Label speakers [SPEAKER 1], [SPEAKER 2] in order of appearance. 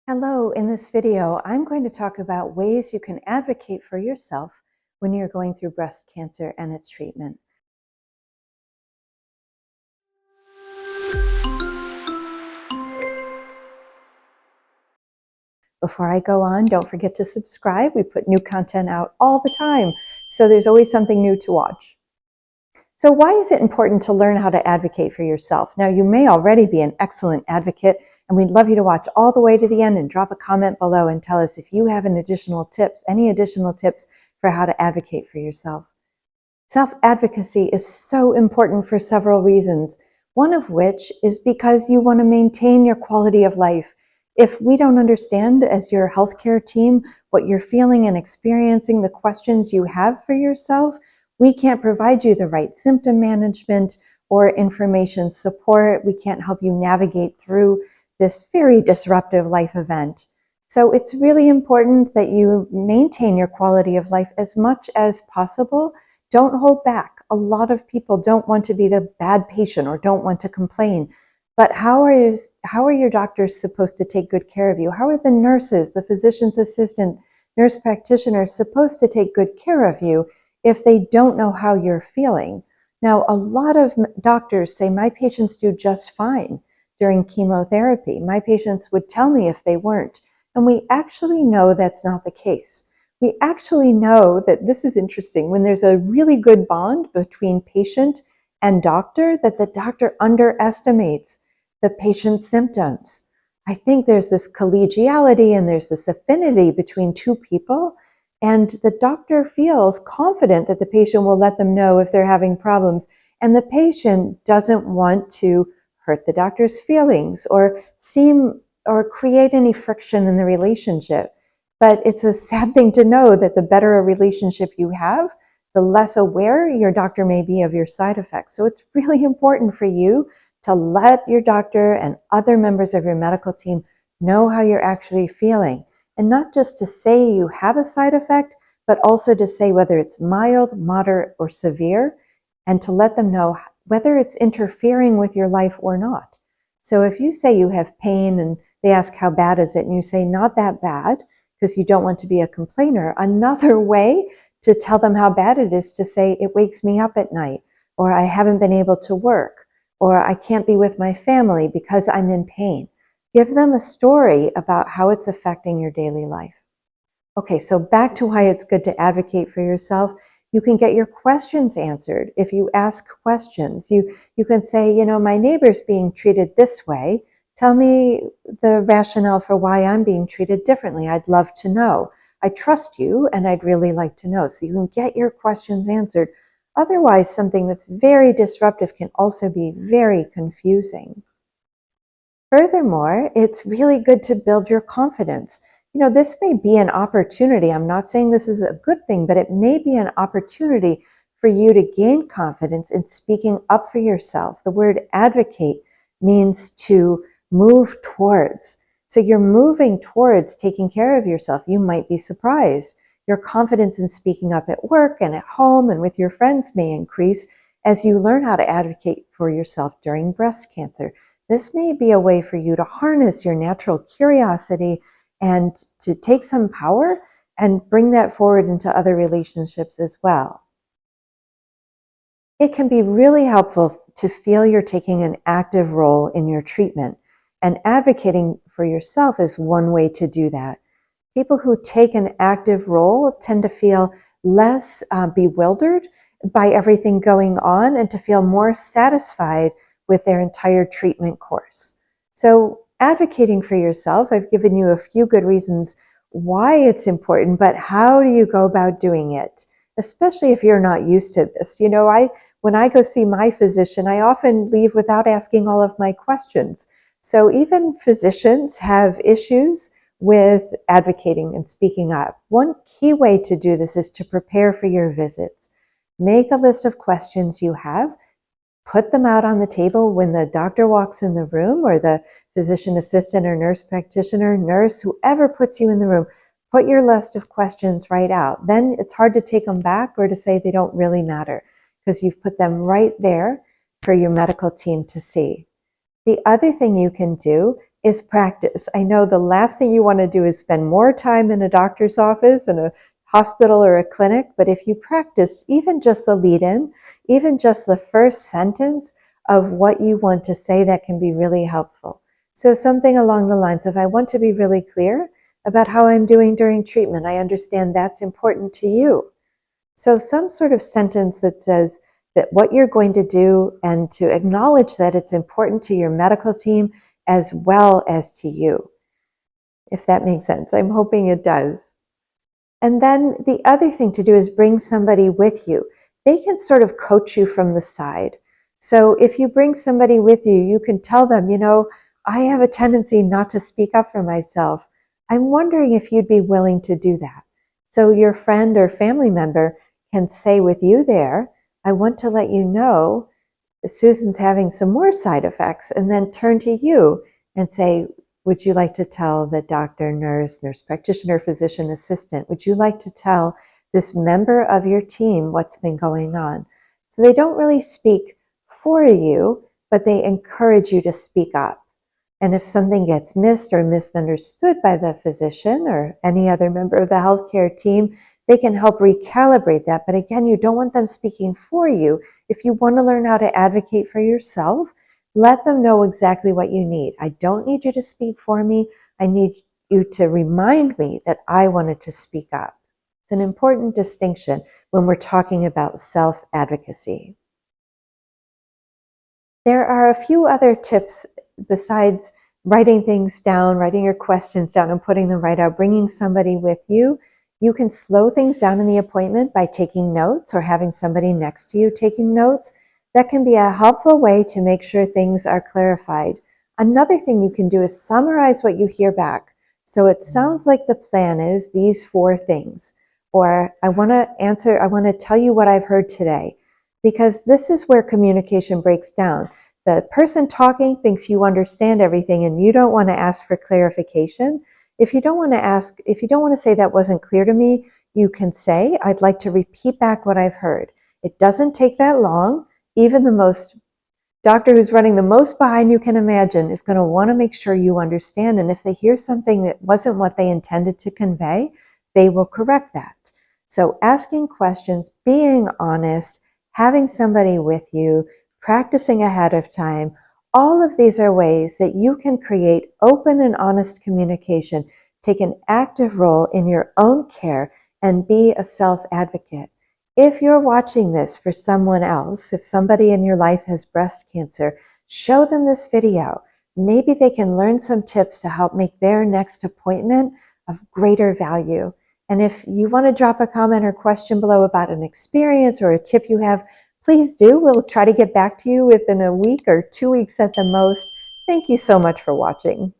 [SPEAKER 1] Hello, in this video, I'm going to talk about ways you can advocate for yourself when you're going through breast cancer and its treatment. Before I go on, don't forget to subscribe. We put new content out all the time, so there's always something new to watch. So why is it important to learn how to advocate for yourself? Now, you may already be an excellent advocate, and we'd love you to watch all the way to the end and drop a comment below and tell us if you have any additional tips for how to advocate for yourself. Self-advocacy is so important for several reasons, one of which is because you want to maintain your quality of life. If we don't understand as your healthcare team what you're feeling and experiencing, the questions you have for yourself, we can't provide you the right symptom management or information support. We can't help you navigate through this very disruptive life event. So it's really important that you maintain your quality of life as much as possible. Don't hold back. A lot of people don't want to be the bad patient or don't want to complain. But how are your doctors supposed to take good care of you? How are the nurses, the physician's assistant, nurse practitioners supposed to take good care of you if they don't know how you're feeling? Now, a lot of doctors say, my patients do just fine during chemotherapy. My patients would tell me if they weren't. And we actually know that's not the case. We actually know that this is interesting. When there's a really good bond between patient and doctor, that the doctor underestimates the patient's symptoms. I think there's this collegiality and there's this affinity between two people, and the doctor feels confident that the patient will let them know if they're having problems, and the patient doesn't want to hurt the doctor's feelings or create any friction in the relationship. But it's a sad thing to know that the better a relationship you have, the less aware your doctor may be of your side effects. So it's really important for you to let your doctor and other members of your medical team know how you're actually feeling. And not just to say you have a side effect, but also to say whether it's mild, moderate, or severe, and to let them know whether it's interfering with your life or not. So if you say you have pain and they ask how bad is it, and you say not that bad, because you don't want to be a complainer, another way to tell them how bad it is to say it wakes me up at night, or I haven't been able to work, or I can't be with my family because I'm in pain. Give them a story about how it's affecting your daily life. Okay, so back to why it's good to advocate for yourself. You can get your questions answered if you ask questions. You can say, my neighbor's being treated this way. Tell me the rationale for why I'm being treated differently. I'd love to know. I trust you and I'd really like to know. So you can get your questions answered. Otherwise, something that's very disruptive can also be very confusing. Furthermore, it's really good to build your confidence. This may be an opportunity. I'm not saying this is a good thing, but it may be an opportunity for you to gain confidence in speaking up for yourself. The word advocate means to move towards. So you're moving towards taking care of yourself. You might be surprised. Your confidence in speaking up at work and at home and with your friends may increase as you learn how to advocate for yourself during breast cancer. This may be a way for you to harness your natural curiosity and to take some power and bring that forward into other relationships as well. It can be really helpful to feel you're taking an active role in your treatment, and advocating for yourself is one way to do that. People who take an active role tend to feel less bewildered by everything going on and to feel more satisfied with their entire treatment course. So advocating for yourself, I've given you a few good reasons why it's important, but how do you go about doing it? Especially if you're not used to this. When I go see my physician, I often leave without asking all of my questions. So even physicians have issues with advocating and speaking up. One key way to do this is to prepare for your visits. Make a list of questions you have. Put them out on the table when the doctor walks in the room, or the physician assistant or nurse practitioner, nurse, whoever puts you in the room. Put your list of questions right out. Then it's hard to take them back or to say they don't really matter because you've put them right there for your medical team to see. The other thing you can do is practice. I know the last thing you want to do is spend more time in a doctor's office, in a hospital or a clinic, but if you practice even just the lead-in, even just the first sentence of what you want to say, that can be really helpful. So something along the lines of, I want to be really clear about how I'm doing during treatment. I understand that's important to you. So some sort of sentence that says that what you're going to do, and to acknowledge that it's important to your medical team as well as to you, if that makes sense. I'm hoping it does. And then the other thing to do is bring somebody with you. They can sort of coach you from the side. So if you bring somebody with you, you can tell them, I have a tendency not to speak up for myself. I'm wondering if you'd be willing to do that. So your friend or family member can say with you there, I want to let you know that Susan's having some more side effects, and then turn to you and say, would you like to tell the doctor, nurse practitioner, physician assistant, would you like to tell this member of your team what's been going on? So they don't really speak for you, but they encourage you to speak up. And if something gets missed or misunderstood by the physician or any other member of the healthcare team, they can help recalibrate that. But again, you don't want them speaking for you. If you want to learn how to advocate for yourself, let them know exactly what you need. I don't need you to speak for me. I need you to remind me that I wanted to speak up. It's an important distinction when we're talking about self-advocacy. There are a few other tips besides writing things down, writing your questions down and putting them right out, bringing somebody with you. You can slow things down in the appointment by taking notes or having somebody next to you taking notes. That can be a helpful way to make sure things are clarified. Another thing you can do is summarize what you hear back. So it sounds like the plan is these 4 things, or I want to tell you what I've heard today, because this is where communication breaks down. The person talking thinks you understand everything and you don't want to ask for clarification. If you don't want to say that wasn't clear to me, you can say, I'd like to repeat back what I've heard. It doesn't take that long. Even the most doctor who's running the most behind you can imagine is going to want to make sure you understand. And if they hear something that wasn't what they intended to convey, they will correct that. So asking questions, being honest, having somebody with you, practicing ahead of time, all of these are ways that you can create open and honest communication, take an active role in your own care, and be a self-advocate. If you're watching this for someone else, if somebody in your life has breast cancer, show them this video. Maybe they can learn some tips to help make their next appointment of greater value. And if you want to drop a comment or question below about an experience or a tip you have, please do. We'll try to get back to you within a week or 2 weeks at the most. Thank you so much for watching.